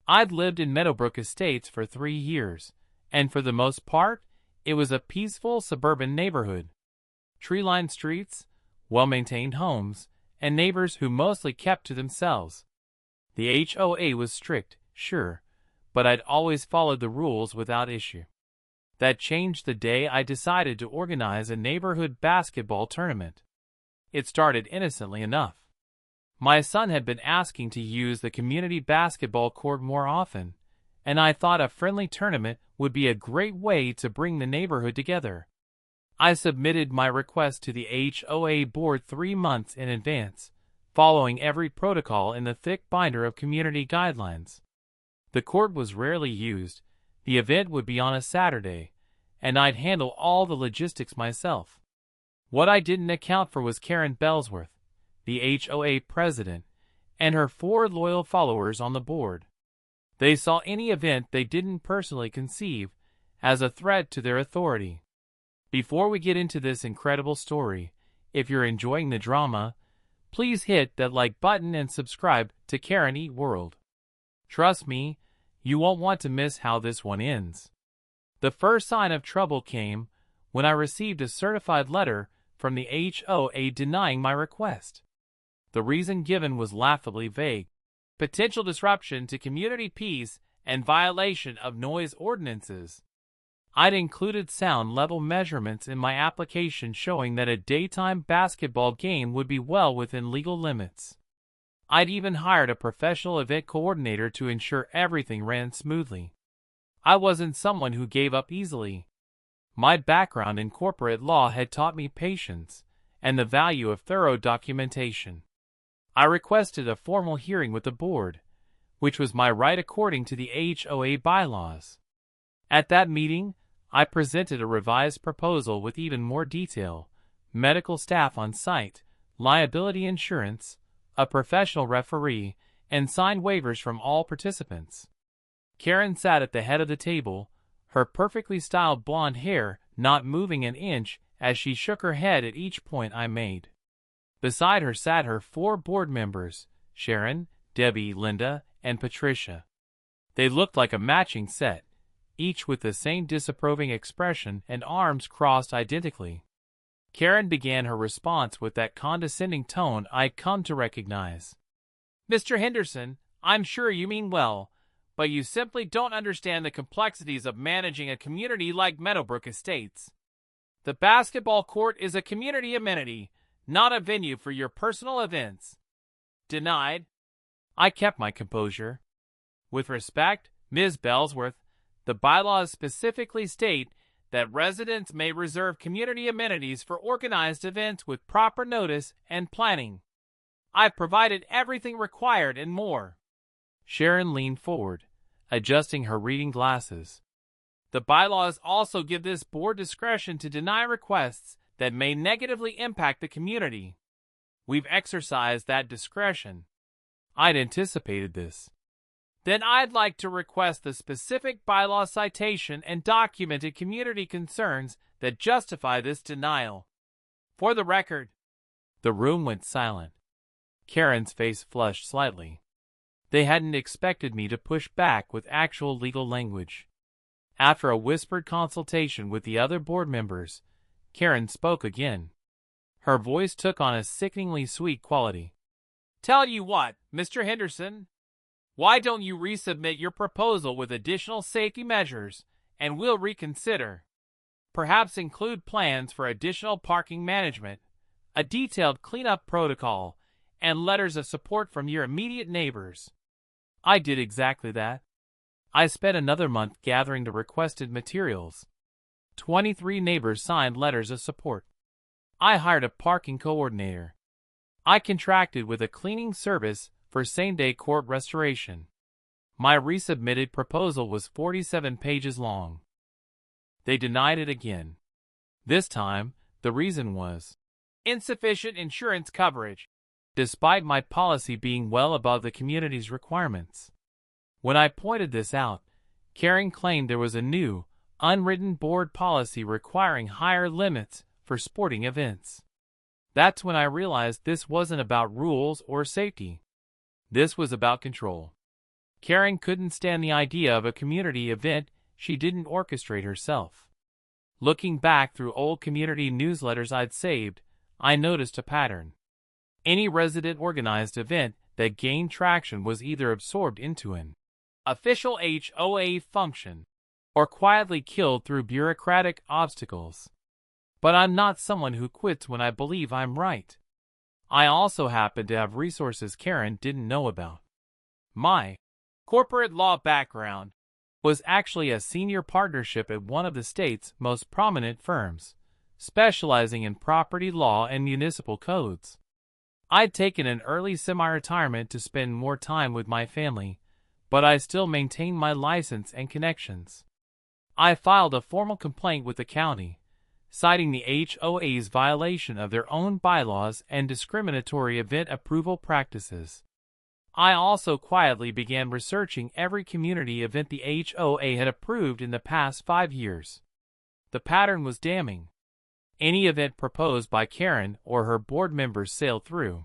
I'd lived in Meadowbrook Estates for 3 years, and for the most part, it was a peaceful suburban neighborhood. Tree-lined streets, well-maintained homes, and neighbors who mostly kept to themselves. The HOA was strict, sure, but I'd always followed the rules without issue. That changed the day I decided to organize a neighborhood basketball tournament. It started innocently enough. My son had been asking to use the community basketball court more often, and I thought a friendly tournament would be a great way to bring the neighborhood together. I submitted my request to the HOA board 3 months in advance, following every protocol in the thick binder of community guidelines. The court was rarely used, the event would be on a Saturday, and I'd handle all the logistics myself. What I didn't account for was Karen Bellsworth, the HOA president, and her 4 loyal followers on the board. They saw any event they didn't personally conceive as a threat to their authority. Before we get into this incredible story, if you're enjoying the drama, please hit that like button and subscribe to Karen Eat World. Trust me, you won't want to miss how this one ends. The first sign of trouble came when I received a certified letter from the HOA denying my request. The reason given was laughably vague: potential disruption to community peace and violation of noise ordinances. I'd included sound level measurements in my application showing that a daytime basketball game would be well within legal limits. I'd even hired a professional event coordinator to ensure everything ran smoothly. I wasn't someone who gave up easily. My background in corporate law had taught me patience and the value of thorough documentation. I requested a formal hearing with the board, which was my right according to the HOA bylaws. At that meeting, I presented a revised proposal with even more detail: medical staff on site, liability insurance, a professional referee, and signed waivers from all participants. Karen sat at the head of the table, her perfectly styled blonde hair not moving an inch as she shook her head at each point I made. Beside her sat her 4 board members, Sharon, Debbie, Linda, and Patricia. They looked like a matching set, each with the same disapproving expression and arms crossed identically. Karen began her response with that condescending tone I'd come to recognize. "Mr. Henderson, I'm sure you mean well, but you simply don't understand the complexities of managing a community like Meadowbrook Estates. The basketball court is a community amenity, not a venue for your personal events." Denied. I kept my composure. "With respect, Ms. Bellsworth, the bylaws specifically state that residents may reserve community amenities for organized events with proper notice and planning. I've provided everything required and more." Sharon leaned forward, adjusting her reading glasses. "The bylaws also give this board discretion to deny requests that may negatively impact the community. We've exercised that discretion." I'd anticipated this. "Then I'd like to request the specific bylaw citation and documented community concerns that justify this denial. For the record." The room went silent. Karen's face flushed slightly. They hadn't expected me to push back with actual legal language. After a whispered consultation with the other board members, Karen spoke again. Her voice took on a sickeningly sweet quality. "Tell you what, Mr. Henderson, why don't you resubmit your proposal with additional safety measures, and we'll reconsider. Perhaps include plans for additional parking management, a detailed cleanup protocol, and letters of support from your immediate neighbors." I did exactly that. I spent another month gathering the requested materials. 23 neighbors signed letters of support. I hired a parking coordinator. I contracted with a cleaning service for same-day court restoration. My resubmitted proposal was 47 pages long. They denied it again. This time, the reason was insufficient insurance coverage, despite my policy being well above the community's requirements. When I pointed this out, Karen claimed there was a new, unwritten board policy requiring higher limits for sporting events. That's when I realized this wasn't about rules or safety. This was about control. Karen couldn't stand the idea of a community event she didn't orchestrate herself. Looking back through old community newsletters I'd saved, I noticed a pattern. Any resident organized event that gained traction was either absorbed into an official HOA function or quietly killed through bureaucratic obstacles. But I'm not someone who quits when I believe I'm right. I also happen to have resources Karen didn't know about. My corporate law background was actually a senior partnership at one of the state's most prominent firms, specializing in property law and municipal codes. I'd taken an early semi-retirement to spend more time with my family, but I still maintained my license and connections. I filed a formal complaint with the county, citing the HOA's violation of their own bylaws and discriminatory event approval practices. I also quietly began researching every community event the HOA had approved in the past 5 years. The pattern was damning. Any event proposed by Karen or her board members sailed through.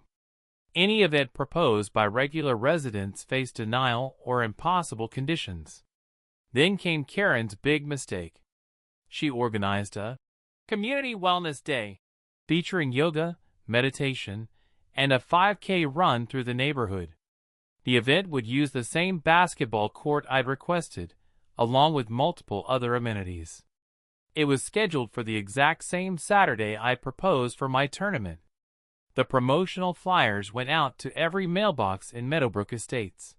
Any event proposed by regular residents faced denial or impossible conditions. Then came Karen's big mistake. She organized a community wellness day, featuring yoga, meditation, and a 5K run through the neighborhood. The event would use the same basketball court I'd requested, along with multiple other amenities. It was scheduled for the exact same Saturday I'd proposed for my tournament. The promotional flyers went out to every mailbox in Meadowbrook Estates.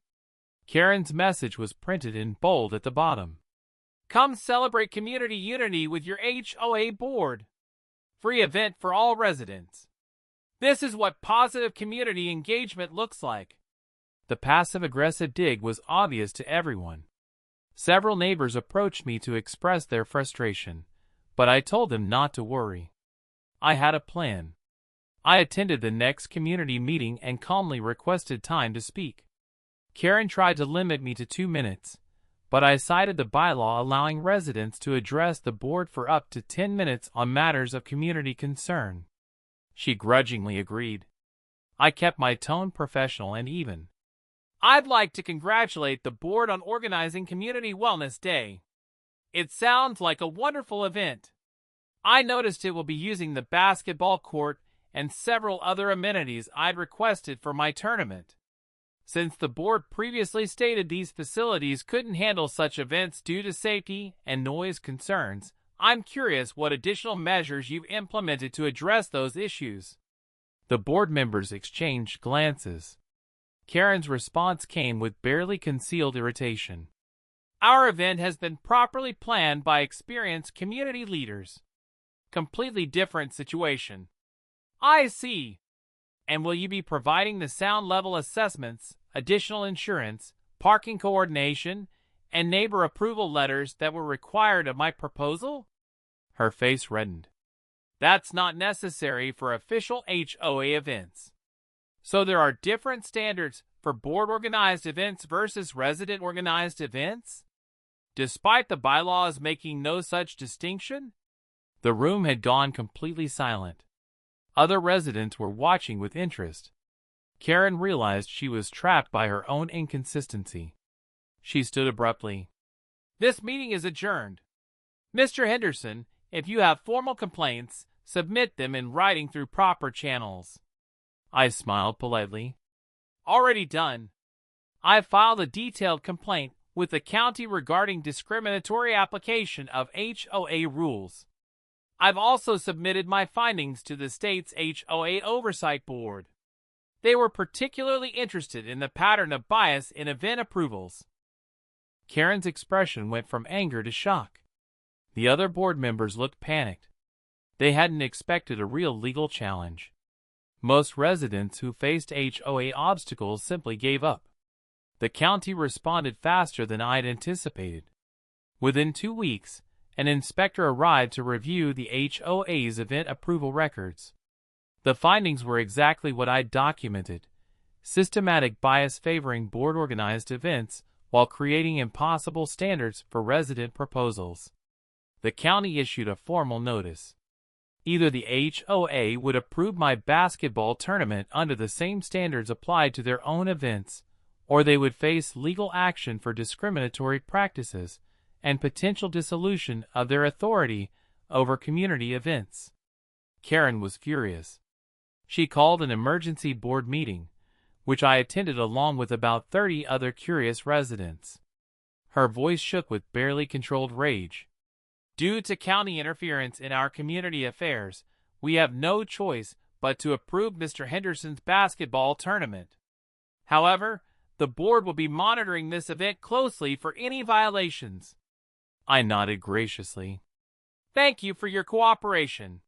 Karen's message was printed in bold at the bottom. Come celebrate community unity with your HOA board. Free event for all residents. This is what positive community engagement looks like. The passive-aggressive dig was obvious to everyone. Several neighbors approached me to express their frustration, but I told them not to worry. I had a plan. I attended the next community meeting and calmly requested time to speak. Karen tried to limit me to 2 minutes, but I cited the bylaw allowing residents to address the board for up to 10 minutes on matters of community concern. She grudgingly agreed. I kept my tone professional and even. I'd like to congratulate the board on organizing Community Wellness Day. It sounds like a wonderful event. I noticed it will be using the basketball court and several other amenities I'd requested for my tournament. Since the board previously stated these facilities couldn't handle such events due to safety and noise concerns, I'm curious what additional measures you've implemented to address those issues. The board members exchanged glances. Karen's response came with barely concealed irritation. Our event has been properly planned by experienced community leaders. Completely different situation. I see. And will you be providing the sound level assessments, additional insurance, parking coordination, and neighbor approval letters that were required of my proposal? Her face reddened. That's not necessary for official HOA events. So there are different standards for board-organized events versus resident-organized events? Despite the bylaws making no such distinction? The room had gone completely silent. Other residents were watching with interest. Karen realized she was trapped by her own inconsistency. She stood abruptly. This meeting is adjourned. Mr. Henderson, if you have formal complaints, submit them in writing through proper channels. I smiled politely. Already done. I filed a detailed complaint with the county regarding discriminatory application of HOA rules. I've also submitted my findings to the state's HOA Oversight Board. They were particularly interested in the pattern of bias in event approvals. Karen's expression went from anger to shock. The other board members looked panicked. They hadn't expected a real legal challenge. Most residents who faced HOA obstacles simply gave up. The county responded faster than I'd anticipated. Within 2 weeks, an inspector arrived to review the HOA's event approval records. The findings were exactly what I'd documented: systematic bias favoring board-organized events while creating impossible standards for resident proposals. The county issued a formal notice. Either the HOA would approve my basketball tournament under the same standards applied to their own events, or they would face legal action for discriminatory practices and potential dissolution of their authority over community events. Karen was furious. She called an emergency board meeting, which I attended along with about 30 other curious residents. Her voice shook with barely controlled rage. Due to county interference in our community affairs, we have no choice but to approve Mr. Henderson's basketball tournament. However, the board will be monitoring this event closely for any violations. I nodded graciously. Thank you for your cooperation.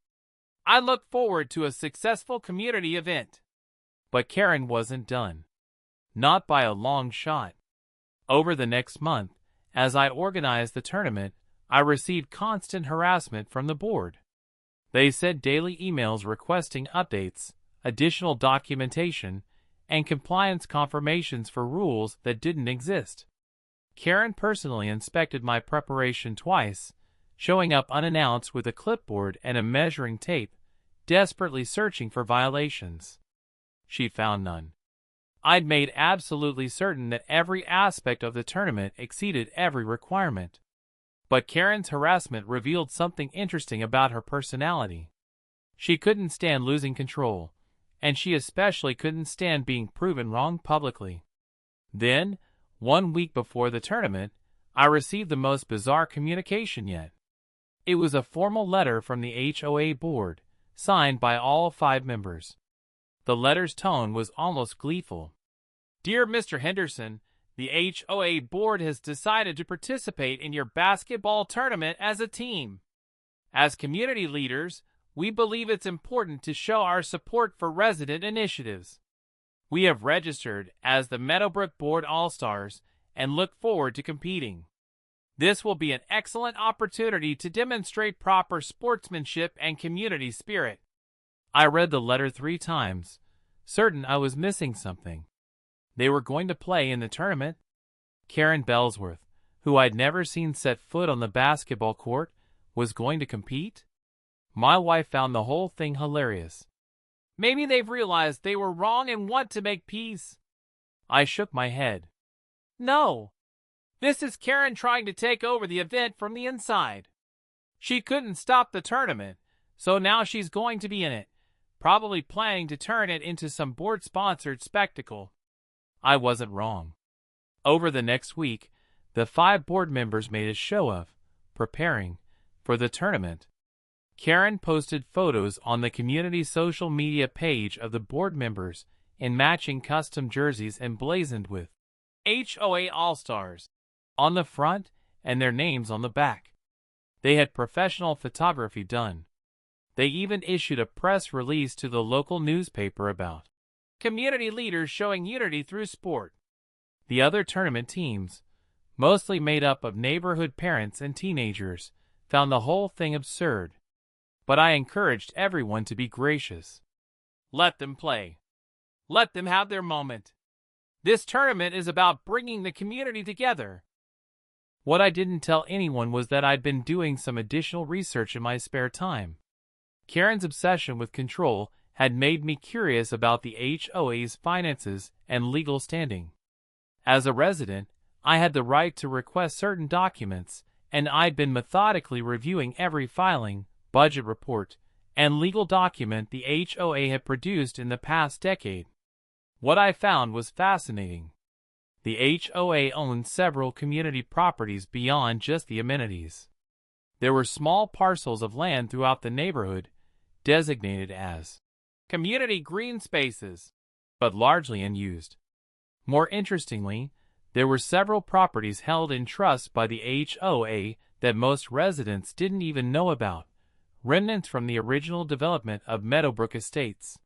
I look forward to a successful community event. But Karen wasn't done. Not by a long shot. Over the next month, as I organized the tournament, I received constant harassment from the board. They sent daily emails requesting updates, additional documentation, and compliance confirmations for rules that didn't exist. Karen personally inspected my preparation twice, showing up unannounced with a clipboard and a measuring tape, desperately searching for violations. She found none. I'd made absolutely certain that every aspect of the tournament exceeded every requirement. But Karen's harassment revealed something interesting about her personality. She couldn't stand losing control, and she especially couldn't stand being proven wrong publicly. Then, 1 week before the tournament, I received the most bizarre communication yet. It was a formal letter from the HOA board, signed by all 5 members. The letter's tone was almost gleeful. Dear Mr. Henderson, the HOA board has decided to participate in your basketball tournament as a team. As community leaders, we believe it's important to show our support for resident initiatives. We have registered as the Meadowbrook Board All-Stars and look forward to competing. This will be an excellent opportunity to demonstrate proper sportsmanship and community spirit. I read the letter 3 times, certain I was missing something. They were going to play in the tournament. Karen Bellsworth, who I'd never seen set foot on the basketball court, was going to compete? My wife found the whole thing hilarious. Maybe they've realized they were wrong and want to make peace. I shook my head. No. This is Karen trying to take over the event from the inside. She couldn't stop the tournament, so now she's going to be in it, probably planning to turn it into some board-sponsored spectacle. I wasn't wrong. Over the next week, the 5 board members made a show of preparing for the tournament. Karen posted photos on the community social media page of the board members in matching custom jerseys emblazoned with HOA All-Stars on the front and their names on the back. They had professional photography done. They even issued a press release to the local newspaper about community leaders showing unity through sport. The other tournament teams, mostly made up of neighborhood parents and teenagers, found the whole thing absurd. But I encouraged everyone to be gracious. Let them play. Let them have their moment. This tournament is about bringing the community together. What I didn't tell anyone was that I'd been doing some additional research in my spare time. Karen's obsession with control had made me curious about the HOA's finances and legal standing. As a resident, I had the right to request certain documents, and I'd been methodically reviewing every filing, budget report, and legal document the HOA had produced in the past decade. What I found was fascinating. The HOA owned several community properties beyond just the amenities. There were small parcels of land throughout the neighborhood, designated as community green spaces, but largely unused. More interestingly, there were several properties held in trust by the HOA that most residents didn't even know about, remnants from the original development of Meadowbrook Estates.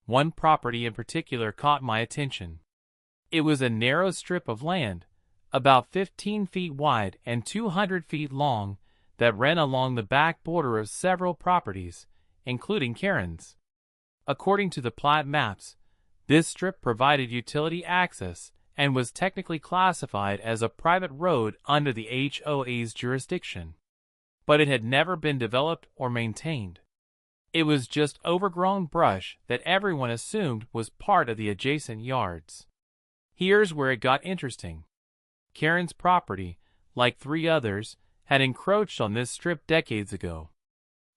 One property in particular caught my attention. It was a narrow strip of land, about 15 feet wide and 200 feet long, that ran along the back border of several properties, including Karen's. According to the plat maps, this strip provided utility access and was technically classified as a private road under the HOA's jurisdiction. But it had never been developed or maintained. It was just overgrown brush that everyone assumed was part of the adjacent yards. Here's where it got interesting. Karen's property, like 3 others, had encroached on this strip decades ago.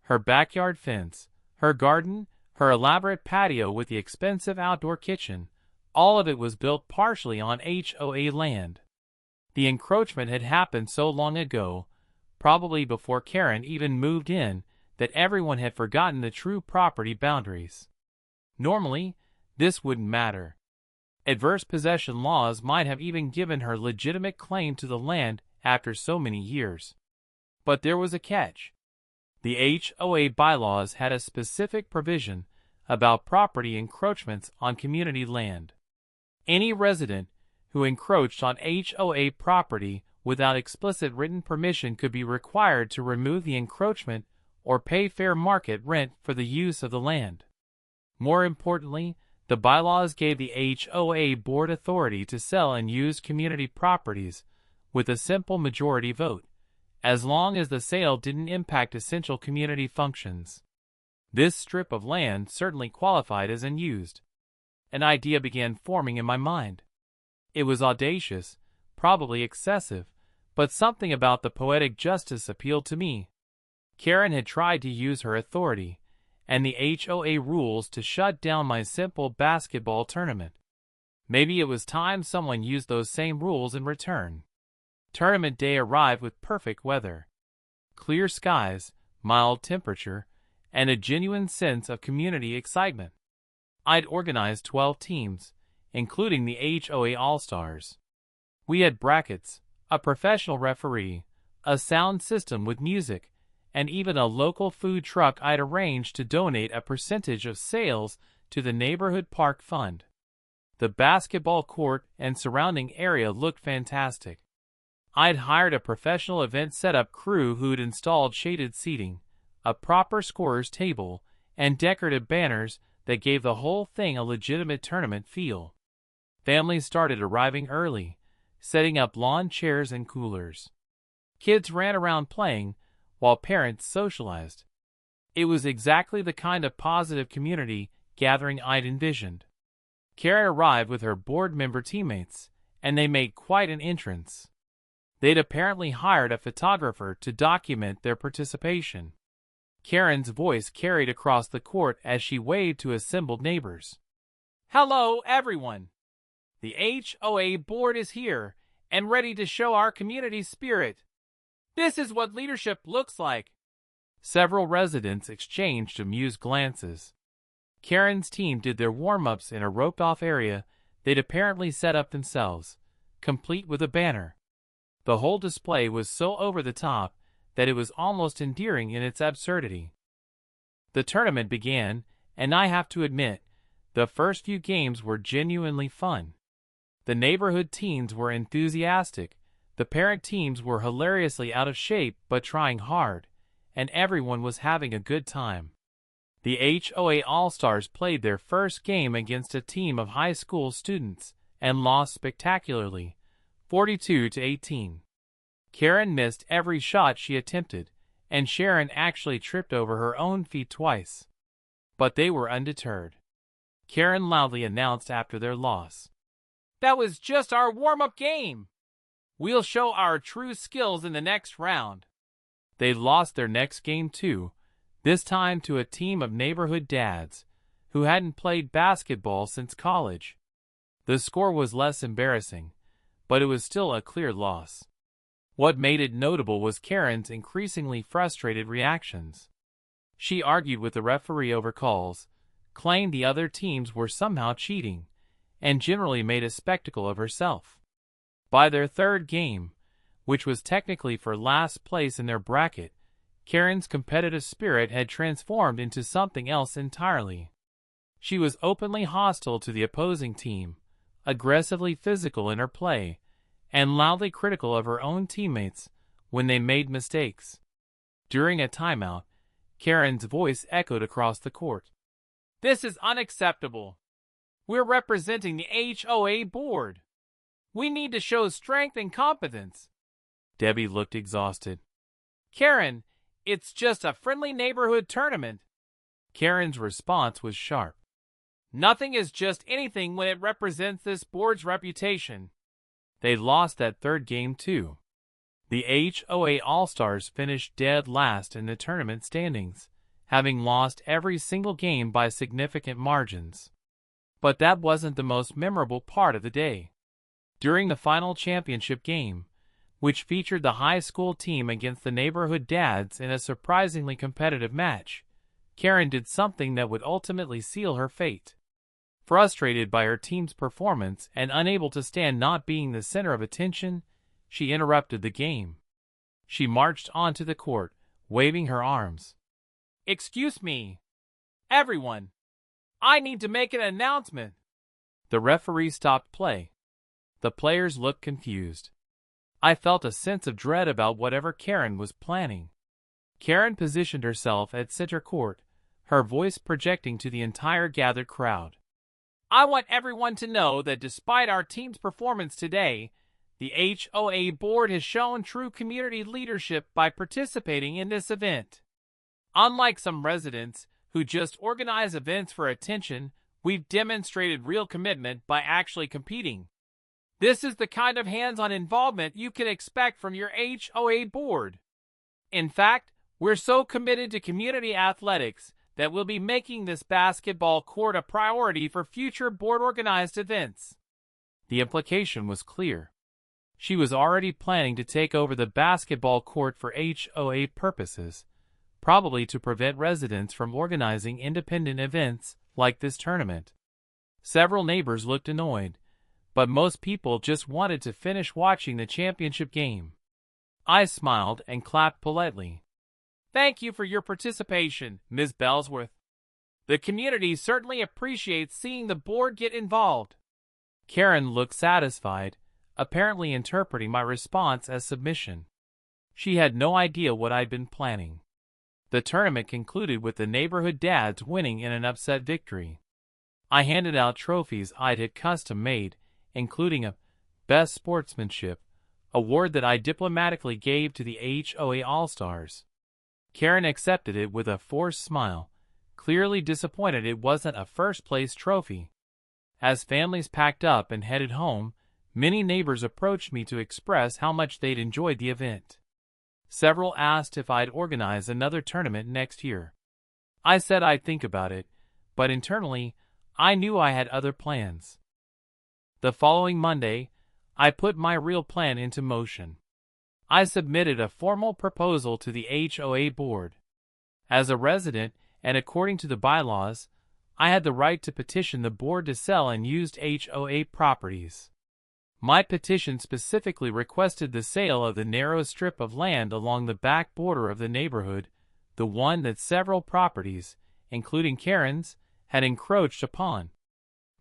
Her backyard fence, her garden, her elaborate patio with the expensive outdoor kitchen, all of it was built partially on HOA land. The encroachment had happened so long ago, probably before Karen even moved in, that everyone had forgotten the true property boundaries. Normally, this wouldn't matter. Adverse possession laws might have even given her legitimate claim to the land after so many years. But there was a catch. The HOA bylaws had a specific provision about property encroachments on community land. Any resident who encroached on HOA property without explicit written permission could be required to remove the encroachment or pay fair market rent for the use of the land. More importantly, the bylaws gave the HOA board authority to sell and use community properties with a simple majority vote, as long as the sale didn't impact essential community functions. This strip of land certainly qualified as unused. An idea began forming in my mind. It was audacious, probably excessive, but something about the poetic justice appealed to me. Karen had tried to use her authority and the HOA rules to shut down my simple basketball tournament. Maybe it was time someone used those same rules in return. Tournament day arrived with perfect weather. Clear skies, mild temperature, and a genuine sense of community excitement. I'd organized 12 teams, including the HOA All-Stars. We had brackets, a professional referee, a sound system with music, and even a local food truck I'd arranged to donate a percentage of sales to the neighborhood park fund. The basketball court and surrounding area looked fantastic. I'd hired a professional event setup crew who'd installed shaded seating, a proper scorer's table, and decorative banners that gave the whole thing a legitimate tournament feel. Families started arriving early, setting up lawn chairs and coolers. Kids ran around playing, while parents socialized. It was exactly the kind of positive community gathering I'd envisioned. Karen arrived with her board member teammates, and they made quite an entrance. They'd apparently hired a photographer to document their participation. Karen's voice carried across the court as she waved to assembled neighbors. "Hello, everyone! The HOA board is here and ready to show our community spirit. This is what leadership looks like." Several residents exchanged amused glances. Karen's team did their warm-ups in a roped-off area they'd apparently set up themselves, complete with a banner. The whole display was so over the top that it was almost endearing in its absurdity. The tournament began, and I have to admit, the first few games were genuinely fun. The neighborhood teens were enthusiastic, the parent teams were hilariously out of shape but trying hard, and everyone was having a good time. The HOA All-Stars played their first game against a team of high school students and lost spectacularly, 42-18. Karen missed every shot she attempted, and Sharon actually tripped over her own feet twice. But they were undeterred. Karen loudly announced after their loss, "That was just our warm-up game. We'll show our true skills in the next round." They lost their next game too, this time to a team of neighborhood dads who hadn't played basketball since college. The score was less embarrassing, but it was still a clear loss. What made it notable was Karen's increasingly frustrated reactions. She argued with the referee over calls, claimed the other teams were somehow cheating, and generally made a spectacle of herself. By their third game, which was technically for last place in their bracket, Karen's competitive spirit had transformed into something else entirely. She was openly hostile to the opposing team, aggressively physical in her play, and loudly critical of her own teammates when they made mistakes. During a timeout, Karen's voice echoed across the court. "This is unacceptable. We're representing the HOA board. We need to show strength and competence." Debbie looked exhausted. "Karen, it's just a friendly neighborhood tournament." Karen's response was sharp. Nothing is just anything when it represents this board's reputation. They lost that third game too. The HOA All-Stars finished dead last in the tournament standings, having lost every single game by significant margins. But that wasn't the most memorable part of the day. During the final championship game, which featured the high school team against the neighborhood dads in a surprisingly competitive match, Karen did something that would ultimately seal her fate. Frustrated by her team's performance and unable to stand not being the center of attention, she interrupted the game. She marched onto the court, waving her arms. "Excuse me, everyone. I need to make an announcement." The referee stopped play. The players looked confused. I felt a sense of dread about whatever Karen was planning. Karen positioned herself at center court, her voice projecting to the entire gathered crowd. "I want everyone to know that despite our team's performance today, the HOA board has shown true community leadership by participating in this event. Unlike some residents who just organize events for attention, we've demonstrated real commitment by actually competing. This is the kind of hands-on involvement you can expect from your HOA board. In fact, we're so committed to community athletics that we'll be making this basketball court a priority for future board-organized events." The implication was clear. She was already planning to take over the basketball court for HOA purposes, probably to prevent residents from organizing independent events like this tournament. Several neighbors looked annoyed, but most people just wanted to finish watching the championship game. I smiled and clapped politely. "Thank you for your participation, Ms. Bellsworth. The community certainly appreciates seeing the board get involved." Karen looked satisfied, apparently interpreting my response as submission. She had no idea what I'd been planning. The tournament concluded with the neighborhood dads winning in an upset victory. I handed out trophies I'd had custom-made, including a Best Sportsmanship award that I diplomatically gave to the HOA All-Stars. Karen accepted it with a forced smile, clearly disappointed it wasn't a first-place trophy. As families packed up and headed home, many neighbors approached me to express how much they'd enjoyed the event. Several asked if I'd organize another tournament next year. I said I'd think about it, but internally, I knew I had other plans. The following Monday, I put my real plan into motion. I submitted a formal proposal to the HOA board. As a resident, and according to the bylaws, I had the right to petition the board to sell unused HOA properties. My petition specifically requested the sale of the narrow strip of land along the back border of the neighborhood, the one that several properties, including Karen's, had encroached upon.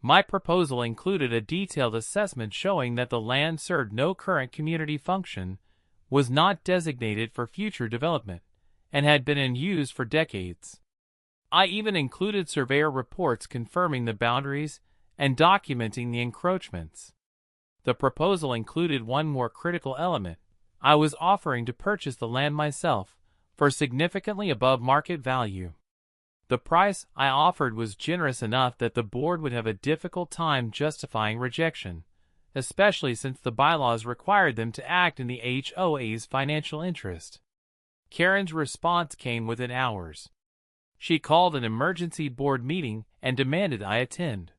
My proposal included a detailed assessment showing that the land served no current community function, was not designated for future development, and had been in use for decades. I even included surveyor reports confirming the boundaries and documenting the encroachments. The proposal included one more critical element. I was offering to purchase the land myself for significantly above market value. The price I offered was generous enough that the board would have a difficult time justifying rejection, especially since the bylaws required them to act in the HOA's financial interest. Karen's response came within hours. She called an emergency board meeting and demanded I attend.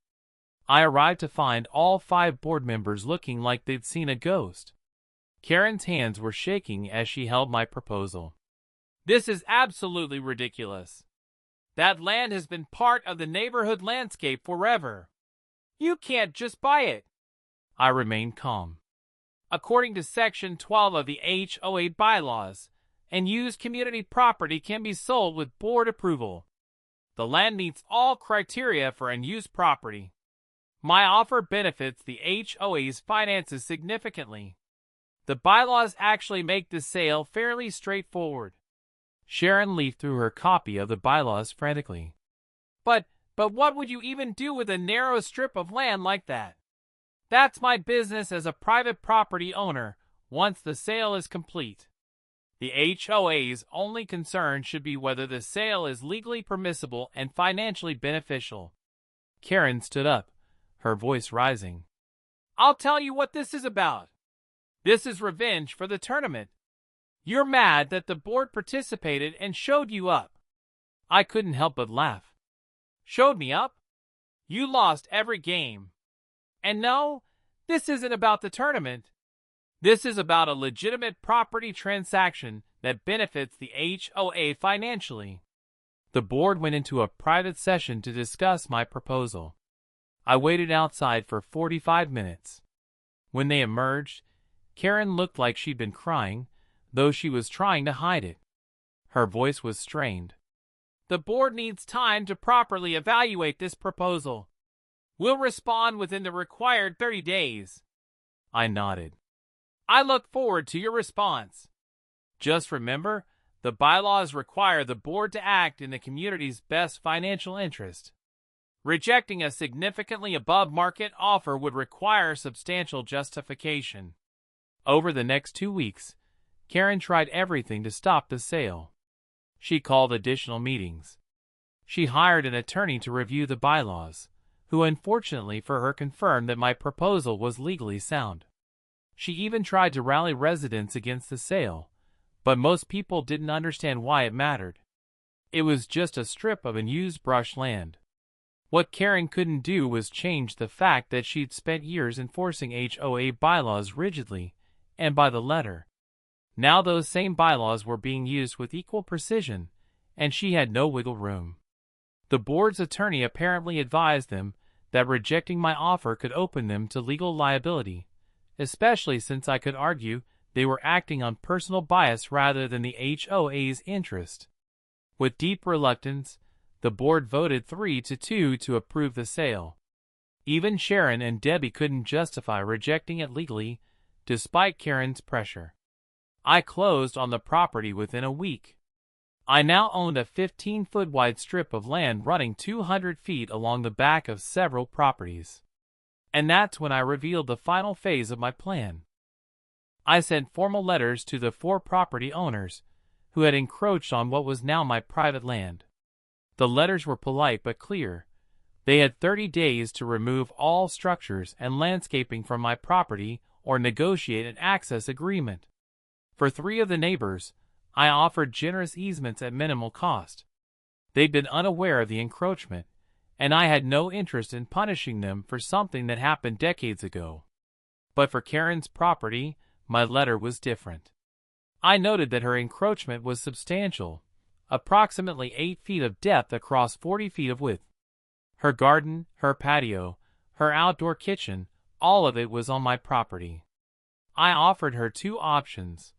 I arrived to find all 5 board members looking like they'd seen a ghost. Karen's hands were shaking as she held my proposal. "This is absolutely ridiculous. That land has been part of the neighborhood landscape forever. You can't just buy it." I remained calm. According to Section 12 of the HOA bylaws, unused community property can be sold with board approval. The land meets all criteria for unused property. My offer benefits the HOA's finances significantly. The bylaws actually make the sale fairly straightforward." Sharon leafed through her copy of the bylaws frantically. But what would you even do with a narrow strip of land like that? That's my business as a private property owner once the sale is complete. The HOA's only concern should be whether the sale is legally permissible and financially beneficial. Karen stood up, her voice rising. I'll tell you what this is about. This is revenge for the tournament. You're mad that the board participated and showed you up. I couldn't help but laugh. Showed me up? You lost every game. And no, this isn't about the tournament. This is about a legitimate property transaction that benefits the HOA financially. The board went into a private session to discuss my proposal. I waited outside for 45 minutes. When they emerged, Karen looked like she'd been crying, though she was trying to hide it. Her voice was strained. The board needs time to properly evaluate this proposal. We'll respond within the required 30 days. I nodded. I look forward to your response. Just remember, the bylaws require the board to act in the community's best financial interest. Rejecting a significantly above-market offer would require substantial justification. Over the next 2 weeks, Karen tried everything to stop the sale. She called additional meetings. She hired an attorney to review the bylaws, who unfortunately for her confirmed that my proposal was legally sound. She even tried to rally residents against the sale, but most people didn't understand why it mattered. It was just a strip of unused brush land. What Karen couldn't do was change the fact that she'd spent years enforcing HOA bylaws rigidly and by the letter. Now those same bylaws were being used with equal precision, and she had no wiggle room. The board's attorney apparently advised them that rejecting my offer could open them to legal liability, especially since I could argue they were acting on personal bias rather than the HOA's interest. With deep reluctance, the board voted 3-2 to approve the sale. Even Sharon and Debbie couldn't justify rejecting it legally, despite Karen's pressure. I closed on the property within a week. I now owned a 15-foot wide strip of land running 200 feet along the back of several properties. And that's when I revealed the final phase of my plan. I sent formal letters to the 4 property owners, who had encroached on what was now my private land. The letters were polite but clear. They had 30 days to remove all structures and landscaping from my property or negotiate an access agreement. For 3 of the neighbors, I offered generous easements at minimal cost. They'd been unaware of the encroachment, and I had no interest in punishing them for something that happened decades ago. But for Karen's property, my letter was different. I noted that her encroachment was substantial, approximately 8 feet of depth across 40 feet of width. Her garden, her patio, her outdoor kitchen, all of it was on my property. I offered her 2 options: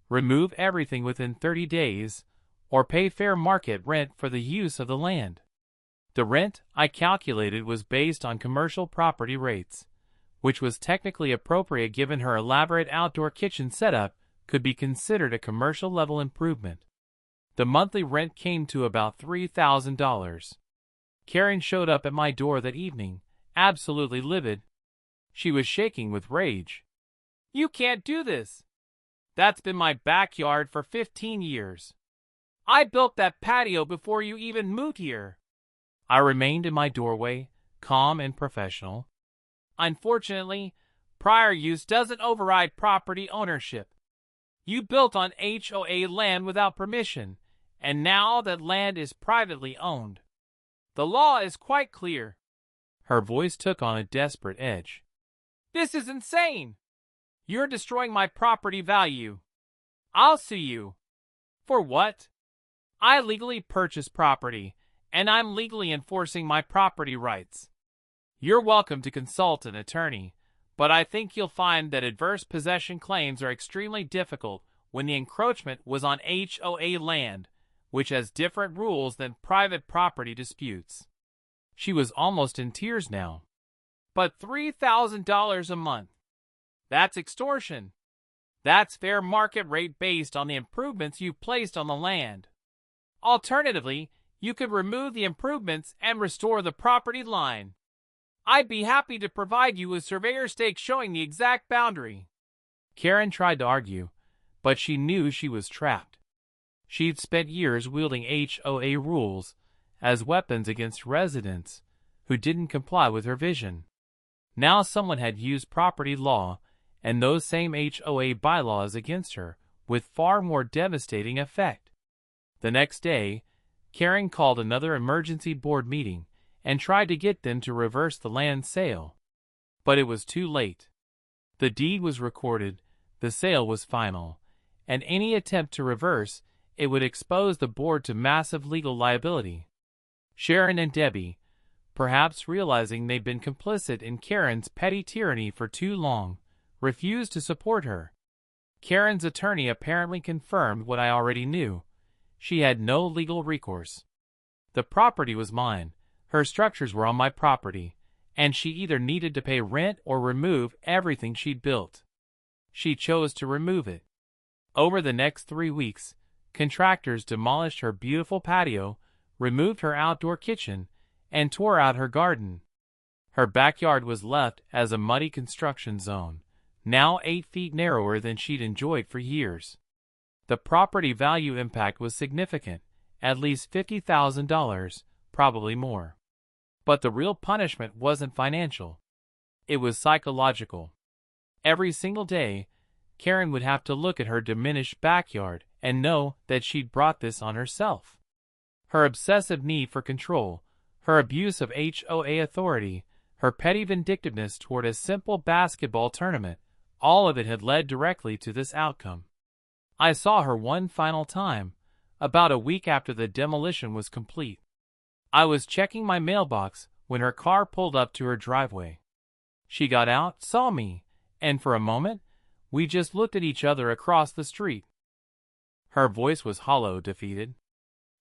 remove everything within 30 days, or pay fair market rent for the use of the land. The rent, I calculated, was based on commercial property rates, which was technically appropriate given her elaborate outdoor kitchen setup could be considered a commercial-level improvement. The monthly rent came to about $3,000. Karen showed up at my door that evening, absolutely livid. She was shaking with rage. "You can't do this. That's been my backyard for 15 years. I built that patio before you even moved here." I remained in my doorway, calm and professional. "Unfortunately, prior use doesn't override property ownership. You built on HOA land without permission, and now that land is privately owned. The law is quite clear." Her voice took on a desperate edge. "This is insane. You're destroying my property value. I'll sue you." "For what?" "I legally purchased property, and I'm legally enforcing my property rights. You're welcome to consult an attorney, but I think you'll find that adverse possession claims are extremely difficult when the encroachment was on HOA land, which has different rules than private property disputes." She was almost in tears now. "But $3,000 a month. That's extortion. That's fair market rate based on the improvements you've placed on the land. Alternatively, you could remove the improvements and restore the property line. I'd be happy to provide you with surveyor stakes showing the exact boundary." Karen tried to argue, but she knew she was trapped. She'd spent years wielding HOA rules as weapons against residents who didn't comply with her vision. Now someone had used property law and those same HOA bylaws against her, with far more devastating effect. The next day, Karen called another emergency board meeting and tried to get them to reverse the land sale. But it was too late. The deed was recorded, the sale was final, and any attempt to reverse it would expose the board to massive legal liability. Sharon and Debbie, perhaps realizing they'd been complicit in Karen's petty tyranny for too long, refused to support her. Karen's attorney apparently confirmed what I already knew. She had no legal recourse. The property was mine, her structures were on my property, and she either needed to pay rent or remove everything she'd built. She chose to remove it. Over the next 3 weeks, contractors demolished her beautiful patio, removed her outdoor kitchen, and tore out her garden. Her backyard was left as a muddy construction zone, now 8 feet narrower than she'd enjoyed for years. The property value impact was significant, at least $50,000, probably more. But the real punishment wasn't financial. It was psychological. Every single day, Karen would have to look at her diminished backyard and know that she'd brought this on herself. Her obsessive need for control, her abuse of HOA authority, her petty vindictiveness toward a simple basketball tournament, all of it had led directly to this outcome. I saw her one final time, about a week after the demolition was complete. I was checking my mailbox when her car pulled up to her driveway. She got out, saw me, and for a moment, we just looked at each other across the street. Her voice was hollow, defeated.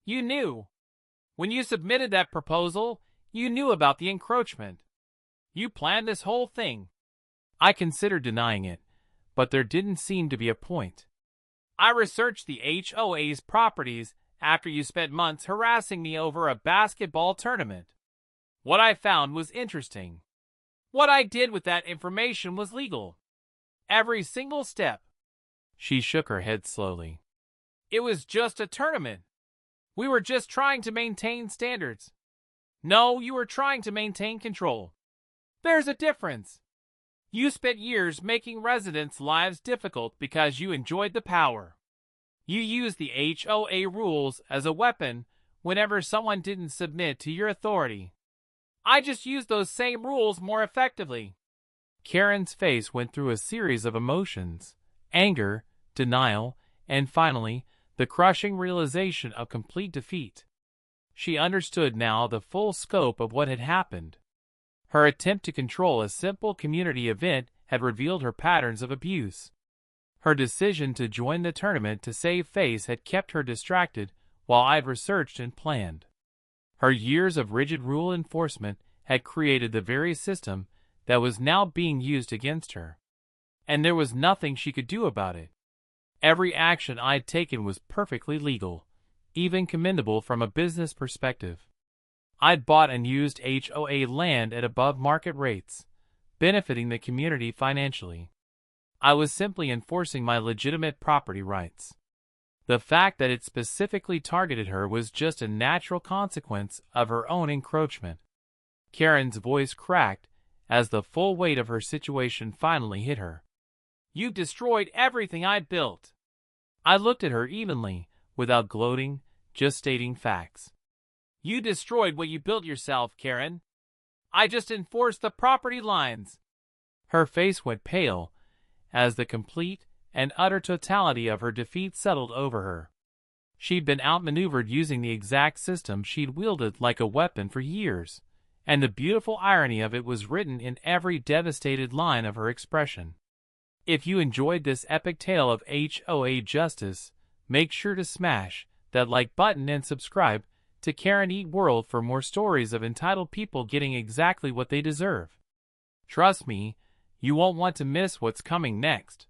"You knew. When you submitted that proposal, you knew about the encroachment. You planned this whole thing." I considered denying it, but there didn't seem to be a point. "I researched the HOA's properties after you spent months harassing me over a basketball tournament. What I found was interesting. What I did with that information was legal. Every single step." She shook her head slowly. "It was just a tournament. We were just trying to maintain standards. No, you were trying to maintain control. There's a difference. You spent years making residents' lives difficult because you enjoyed the power. You used the HOA rules as a weapon whenever someone didn't submit to your authority. I just used those same rules more effectively." Karen's face went through a series of emotions: anger, denial, and finally, the crushing realization of complete defeat. She understood now the full scope of what had happened. Her attempt to control a simple community event had revealed her patterns of abuse. Her decision to join the tournament to save face had kept her distracted while I'd researched and planned. Her years of rigid rule enforcement had created the very system that was now being used against her. And there was nothing she could do about it. Every action I'd taken was perfectly legal, even commendable from a business perspective. I'd bought and used HOA land at above market rates, benefiting the community financially. I was simply enforcing my legitimate property rights. The fact that it specifically targeted her was just a natural consequence of her own encroachment. Karen's voice cracked as the full weight of her situation finally hit her. "You've destroyed everything I'd built." I looked at her evenly, without gloating, just stating facts. "You destroyed what you built yourself, Karen. I just enforced the property lines." Her face went pale as the complete and utter totality of her defeat settled over her. She'd been outmaneuvered using the exact system she'd wielded like a weapon for years, and the beautiful irony of it was written in every devastated line of her expression. If you enjoyed this epic tale of HOA justice, make sure to smash that like button and subscribe to Karen Eat World for more stories of entitled people getting exactly what they deserve. Trust me, you won't want to miss what's coming next.